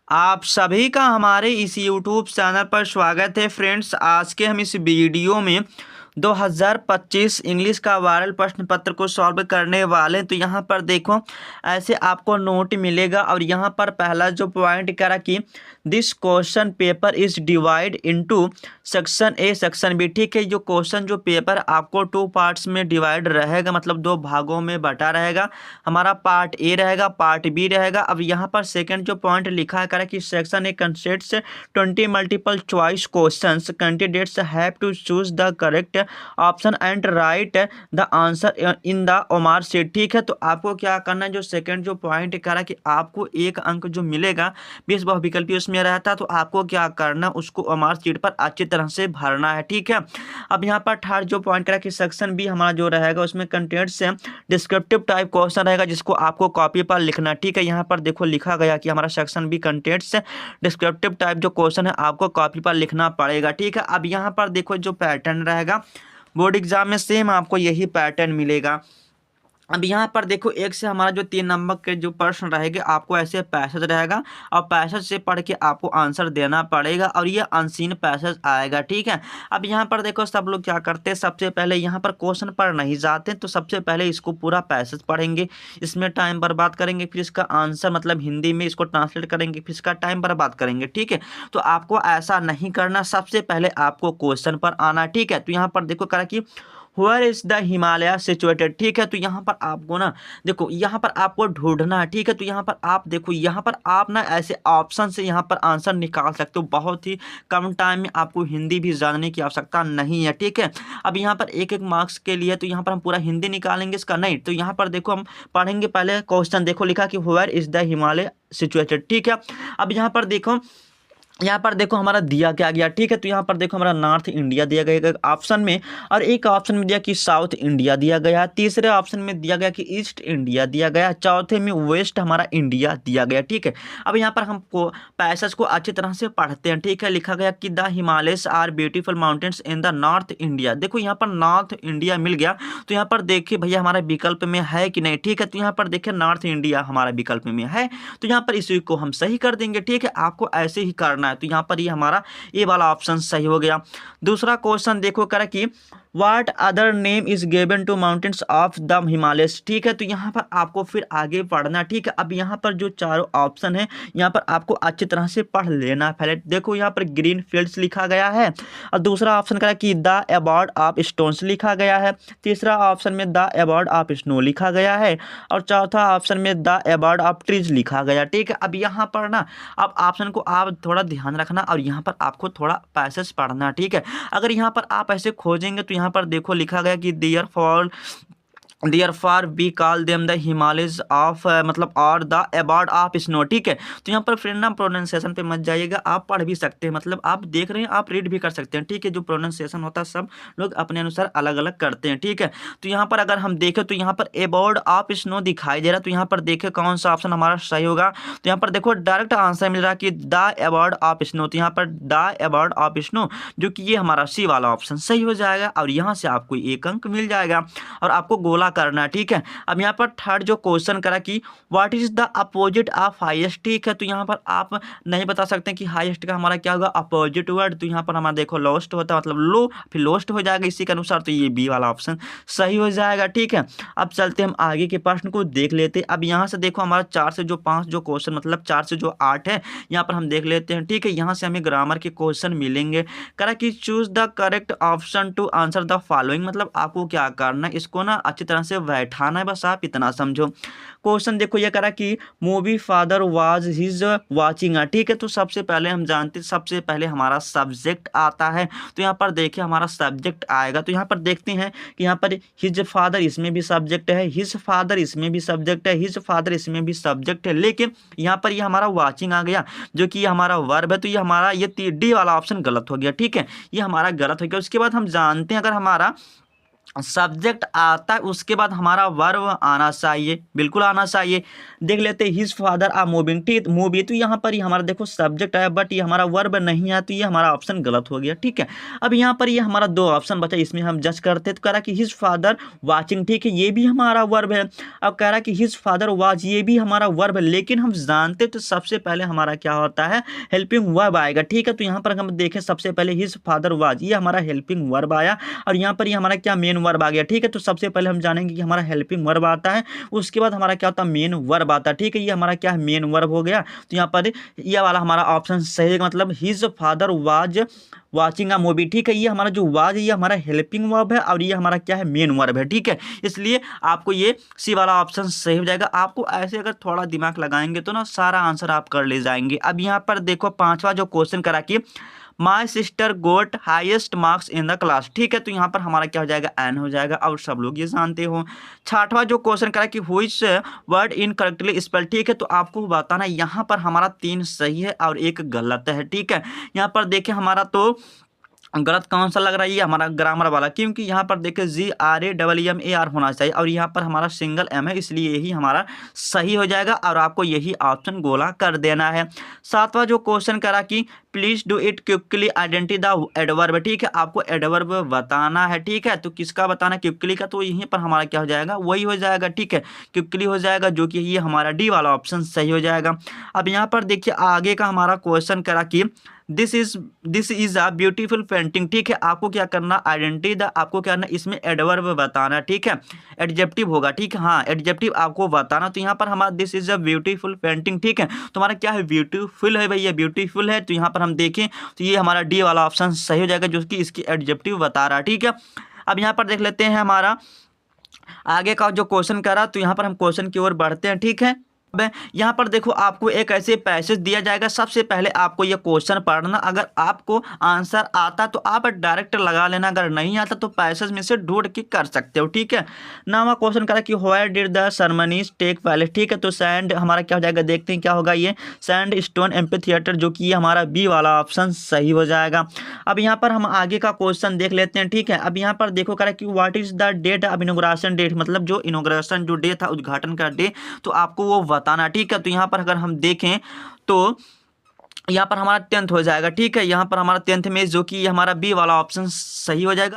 आप सभी का हमारे इस YouTube चैनल पर स्वागत है फ्रेंड्स। आज के हम इस वीडियो में 2025 इंग्लिश का वायरल प्रश्न पत्र को सॉल्व करने वाले हैं। तो यहाँ पर देखो, ऐसे आपको नोट मिलेगा और यहाँ पर पहला जो पॉइंट करा कि this question paper is divide into section A section B. ठीक है, जो क्वेश्चन जो पेपर आपको 2 पार्ट्स में डिवाइड रहेगा, मतलब 2 भागों में बटा रहेगा। हमारा पार्ट ए रहेगा, पार्ट बी रहेगा। अब यहाँ पर सेकंड जो पॉइंट लिखा है कि section A consists 20 multiple choice questions, candidates have to choose the correct option and write the answer in the OMR sheet. ठीक है, तो आपको क्या करना है, जो सेकंड जो पॉइंट करा कि आपको 1 अंक जो मिलेगा 20 बहुविकल्पी उसमें रहता, तो आपको क्या करना, उसको ओमार शीट पर अच्छी तरह से भरना है। ठीक है, अब यहाँ पर थर्ड जो पॉइंट करा कि सेक्शन बी हमारा जो रहेगा उसमें कंटेंट से डिस्क्रिप्टिव टाइप क्वेश्चन रहेगा, जिसको आपको कॉपी पर लिखना। ठीक है, यहाँ पर देखो लिखा गया कि हमारा सेक्शन बी कंटेंट से डिस्क्रिप्टिव टाइप जो क्वेश्चन है आपको कॉपी पर लिखना पड़ेगा। ठीक है, अब यहाँ पर देखो जो पैटर्न रहेगा बोर्ड एग्जाम में सेम आपको यही पैटर्न मिलेगा। अब यहाँ पर देखो, एक से हमारा जो 3 नंबर के जो प्रश्न रहेगा आपको ऐसे पैसेज रहेगा और पैसेज से पढ़ के आपको आंसर देना पड़ेगा और ये अनसीन पैसेज आएगा। ठीक है, अब यहाँ पर देखो सब लोग क्या करते हैं, सबसे पहले यहाँ पर क्वेश्चन पर नहीं जाते, तो सबसे पहले इसको पूरा पैसेज पढ़ेंगे, इसमें टाइम बर्बाद करेंगे, फिर इसका आंसर मतलब हिंदी में इसको ट्रांसलेट करेंगे, फिर इसका टाइम बर्बाद करेंगे। ठीक है, तो आपको ऐसा नहीं करना, सबसे पहले आपको क्वेश्चन पर आना। ठीक है, तो यहाँ पर देखो करा कि where is the Himalaya situated. ठीक है, तो यहाँ पर आपको ना देखो, यहाँ पर आपको ढूंढना है। ठीक है, तो यहाँ पर आप देखो, यहाँ पर आप ना ऐसे ऑप्शन से यहाँ पर आंसर निकाल सकते हो, बहुत ही कम टाइम में, आपको हिंदी भी जानने की आवश्यकता नहीं है। ठीक है, अब यहाँ पर एक एक मार्क्स के लिए तो यहाँ पर हम पूरा हिंदी निकालेंगे इसका नहीं, तो यहाँ पर देखो हम पढ़ेंगे पहले क्वेश्चन। देखो लिखा कि where is the Himalaya situated. ठीक है, अब यहाँ पर देखो, यहाँ पर देखो हमारा दिया क्या गया। ठीक है, तो यहाँ पर देखो हमारा नॉर्थ इंडिया दिया गया ऑप्शन में, और एक ऑप्शन में दिया कि साउथ इंडिया दिया गया, तीसरे ऑप्शन में दिया गया कि ईस्ट इंडिया दिया गया, चौथे में वेस्ट हमारा इंडिया दिया गया। ठीक है, अब यहाँ पर हमको पैसेज को अच्छी तरह से पढ़ते हैं। ठीक है, लिखा गया कि the Himalayas are beautiful mountains in the north India. देखो यहाँ पर नॉर्थ इंडिया मिल गया, तो यहाँ पर देखिए भैया हमारा विकल्प में है कि नहीं। ठीक है, तो यहाँ पर देखिए नॉर्थ इंडिया हमारा विकल्प में है, तो यहाँ पर इसी को हम सही कर देंगे। ठीक है, आपको ऐसे ही करना है, तो यहाँ पर ये हमारा ए वाला ऑप्शन सही हो गया। दूसरा क्वेश्चन देखो करा कि what other name is given to mountains of the Himalayas. ठीक है, तो यहाँ पर आपको फिर आगे पढ़ना। ठीक है, अब यहाँ पर जो चारों ऑप्शन है यहाँ पर आपको अच्छी तरह से पढ़ लेना। पहले देखो यहाँ पर ग्रीन फील्ड्स लिखा गया है, और दूसरा ऑप्शन करा कि द अबाउट ऑफ स्टोन्स लिखा गया है, तीसरा ऑप्शन में द अबाउट ऑफ स्नो लिखा गया है, और चौथा ऑप्शन में द अबाउट ऑफ ट्रीज लिखा गया। ठीक है, अब यहाँ पर ना अब ऑप्शन को आप थोड़ा ध्यान रखना और यहाँ पर आपको थोड़ा पैसेज पढ़ना। ठीक है, अगर यहाँ पर आप ऐसे खोजेंगे तो यहाँ पर देखो लिखा गया कि therefore we call them the Himalayas of मतलब और द अबाउट ऑफ स्नो। ठीक है, तो यहाँ पर फ्रेंड ना प्रोनाउंसिएशन पे मत जाइएगा, आप पढ़ भी सकते हैं, मतलब आप देख रहे हैं आप रीड भी कर सकते हैं। ठीक है, जो प्रोनाउंसिएशन होता है सब लोग अपने अनुसार अलग अलग करते हैं। ठीक है, तो यहाँ पर अगर हम देखें तो यहाँ पर अबाउट ऑफ स्नो दिखाई दे रहा है, तो यहाँ पर देखें कौन सा ऑप्शन हमारा सही होगा। तो यहाँ पर देखो डायरेक्ट आंसर मिल रहा है कि द अबाउट ऑफ स्नो, तो यहाँ पर द अबाउट ऑफ स्नो जो कि ये हमारा सी वाला ऑप्शन सही हो जाएगा, और यहाँ से आपको 1 अंक मिल जाएगा और आपको गोला करना है। ठीक है, अब यहाँ पर थर्ड जो क्वेश्चन करा कि what is the opposite of highest. ठीक है, तो यहाँ पर आप नहीं बता सकते कि हाईएस्ट का हमारा क्या होगा, अपोजिट वर्ड, तो यहाँ पर हमारा देखो लोस्ट होता है, मतलब लो फिर लोस्ट हो जाएगा इसी के अनुसार, तो ये बी वाला ऑप्शन सही हो जाएगा। ठीक है, अब चलते हम आगे के प्रश्न को देख लेते हैं। अब यहाँ से देखो हमारा 4 से जो 5 जो क्वेश्चन, मतलब 4 से जो 8 है यहाँ पर हम देख लेते हैं। ठीक है, यहाँ से हमें ग्रामर के क्वेश्चन मिलेंगे। करा कि choose the correct option to answer the following, मतलब आपको क्या करना है, इसको ना अच्छी तरह से बैठाना है, बस आप इतना समझो। क्वेश्चन देखो ये करा कि movie father was his watching. ठीक है, तो सबसे पहले हम जानते हैं, सबसे पहले हमारा सब्जेक्ट आता है, तो यहाँ पर देखिए हमारा सब्जेक्ट आएगा, तो यहाँ पर देखते हैं कि यहाँ पर हिज फादर इसमें भी सब्जेक्ट है, हिज फादर इसमें भी सब्जेक्ट है, हिज फादर इसमें भी सब्जेक्ट है, लेकिन यहाँ पर ये हमारा वाचिंग आ गया जो कि हमारा वर्ब है, तो ये हमारा ये डी वाला ऑप्शन गलत हो गया। ठीक है, ये हमारा गलत हो गया। उसके बाद हम जानते हैं अगर हमारा सब्जेक्ट आता है उसके बाद हमारा वर्ब आना चाहिए, बिल्कुल आना चाहिए। देख लेते हैं हिज फादर आर मूविंग, ठीक मूवी, तो यहाँ पर ये हमारा देखो सब्जेक्ट है बट ये हमारा वर्ब नहीं है, तो ये हमारा ऑप्शन गलत हो गया, ठीक है। अब यहाँ पर ये हमारा दो ऑप्शन बचा, इसमें हम जज करते तो कह रहा कि हिज फादर वाचिंग, ठीक है, ये भी हमारा वर्ब है। अब कह रहा कि हिज फादर वाच, ये भी हमारा वर्ब है, लेकिन हम जानते तो सबसे पहले हमारा क्या होता है, हेल्पिंग वर्ब आएगा, ठीक है। तो यहाँ पर हम देखें सबसे पहले हिज फादर वाच, ये हमारा हेल्पिंग वर्ब आया, और यहाँ पर ये हमारा क्या मेन वर्ब आ गया, ठीक है। तो सबसे पहले हम जानेंगे कि हमारा हेल्पिंग वर्ब आता है, उसके बाद हमारा क्या होता है, मेन वर्ब आता है, ठीक है। ये हमारा क्या है, मेन वर्ब हो गया। तो यहाँ पर ये वाला हमारा ऑप्शन सही है, मतलब his father was watching a movie, ठीक है। ये हमारा जो वाज है ये हमारा हेल्पिंग वर्ब है, और ये हमारा क्या है, मेन वर्ब है, ठीक है। इसलिए आपको ये सी वाला ऑप्शन सही हो जाएगा। आपको ऐसे अगर थोड़ा दिमाग लगाएंगे तो ना सारा आंसर आप कर ले जाएंगे। अब यहाँ पर देखो पांचवा जो क्वेश्चन करा कि my sister got highest marks in the class, ठीक है। तो यहाँ पर हमारा क्या हो जाएगा, एन हो जाएगा, और सब लोग ये जानते हो। छठवां जो क्वेश्चन करा कि व्हिच वर्ड इनकरेक्टली स्पेल, ठीक है। तो आपको बताना यहाँ पर हमारा 3 सही है और 1 गलत है, ठीक है। यहाँ पर देखें हमारा तो गलत कौन सा लग रहा है, ये हमारा ग्रामर वाला, क्योंकि यहाँ पर देखिए GRAMMAR होना चाहिए, और यहाँ पर हमारा सिंगल M है, इसलिए यही हमारा सही हो जाएगा, और आपको यही ऑप्शन गोला कर देना है। सातवां जो क्वेश्चन करा कि please do it quickly identify the adverb, ठीक है। आपको एडवर्ब बताना है, ठीक है। तो किसका बताना है, क्विकली का, तो यहीं पर हमारा क्या हो जाएगा, वही हो जाएगा, ठीक है, क्विकली हो जाएगा, जो कि ये हमारा डी वाला ऑप्शन सही हो जाएगा। अब यहाँ पर देखिए आगे का हमारा क्वेश्चन करा कि this is a beautiful painting, ठीक है। आपको क्या करना, आइडेंटिटी द, आपको क्या करना, इसमें एडवर्ब बताना, ठीक है, एडजेक्टिव होगा, ठीक है, हाँ एडजेक्टिव आपको बताना। तो यहाँ पर हमारा this is a beautiful painting, ठीक है। तो हमारा क्या है, ब्यूटीफुल है भैया, ब्यूटीफुल है। तो यहाँ पर हम देखें तो ये हमारा डी वाला ऑप्शन सही हो जाएगा, जो कि इसकी एडजेक्टिव बता रहा है, ठीक है। अब यहाँ पर देख लेते हैं हमारा आगे का जो क्वेश्चन करा, तो यहाँ पर हम क्वेश्चन की ओर बढ़ते हैं, ठीक है। अब यहाँ पर देखो आपको एक ऐसे पैसेज दिया जाएगा, सबसे पहले आपको ये क्वेश्चन पढ़ना, अगर आपको आंसर आता तो आप डायरेक्ट लगा लेना, अगर नहीं आता तो पैसेज में से ढूंढ के कर सकते हो, ठीक है। नवा क्वेश्चन करा कि where did the ceremonies take place, ठीक है। तो सैंड हमारा क्या हो जाएगा, देखते हैं क्या होगा, ये सैंड स्टोन एम्पी थिएटर, जो कि ये हमारा बी वाला ऑप्शन सही हो जाएगा। अब यहाँ पर हम आगे का क्वेश्चन देख लेते हैं, ठीक है। अब यहाँ पर देखो करा कि what is the date of inauguration date, मतलब जो इनॉग्रेशन जो डे था, उद्घाटन का डे, तो आपको वो बताना, ठीक है। तो यहाँ पर अगर हम देखें तो यहाँ पर हमारा 10th हो जाएगा, ठीक है। यहाँ पर हमारा 10th में जो कि हमारा बी वाला ऑप्शन सही हो जाएगा।